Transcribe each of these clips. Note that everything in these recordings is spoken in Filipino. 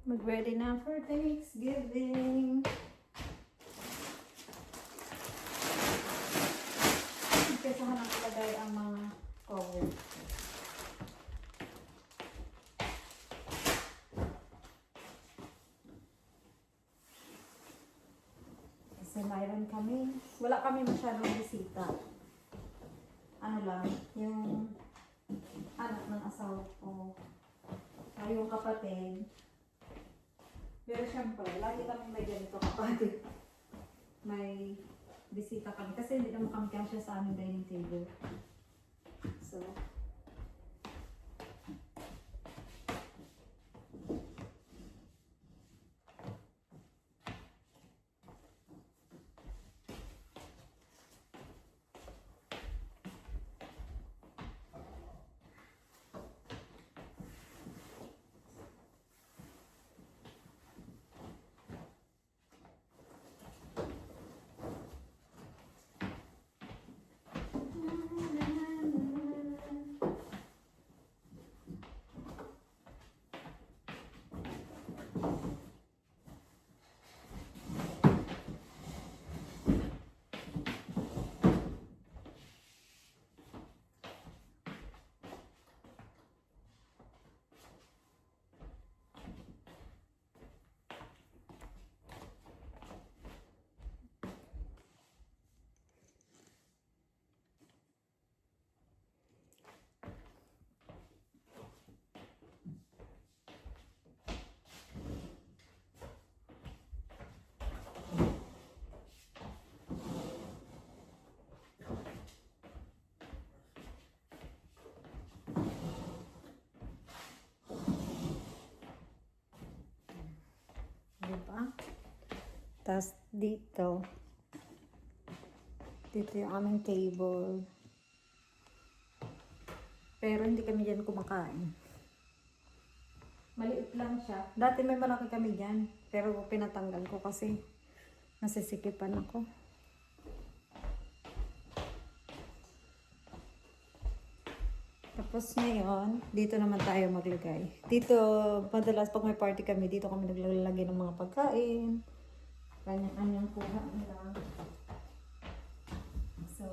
Mag-ready na for Thanksgiving. Kesa ka nakalagay ang mga cover. Kasi mayroon kami, wala kami masyadong bisita. Ano lang, yung anak ng asawa ko, ay yung kapatid. Pero syempre, lagi kami may ganito kapatid. May bisita kami. Kasi hindi naman kami kasya sa aming dining table. So, diba? Tapos dito yung aming table. Pero hindi kami dyan kumakain. Maliit lang siya. Dati may malaki kami dyan. Pero pinatanggal ko kasi nasisikipan ako. Tapos ngayon, dito naman tayo maglagay. Dito, madalas pag may party kami, dito kami naglalagay ng mga pagkain. Kanyang-kanyang kuha nila. So,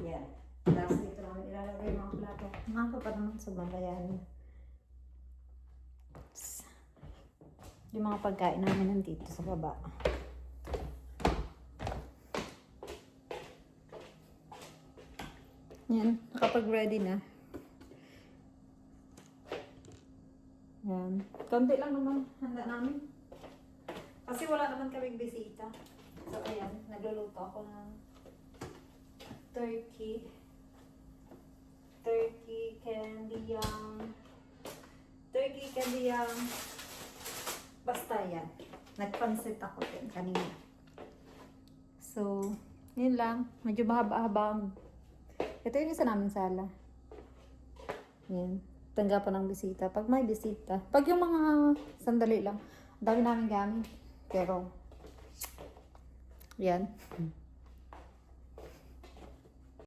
yan. Tapos dito namin ilalagay yung mga plato. Mga pa naman sa bangayan. Yung mga pagkain namin nandito sa baba. Yan, nakapag-ready na. Yan. Konti lang naman handa namin. Kasi wala naman kaming bisita. So, ayan, nagluluto ako ng turkey candy yam. Basta yan. Nagpansit ako din kanina. So, yun lang. Medyo mahaba-habang. Ito yung isa naming sala. Yan. Tanggapan ng bisita. Pag may bisita. Pag yung mga sandali lang. Ang dami namin gamit. Pero, yan.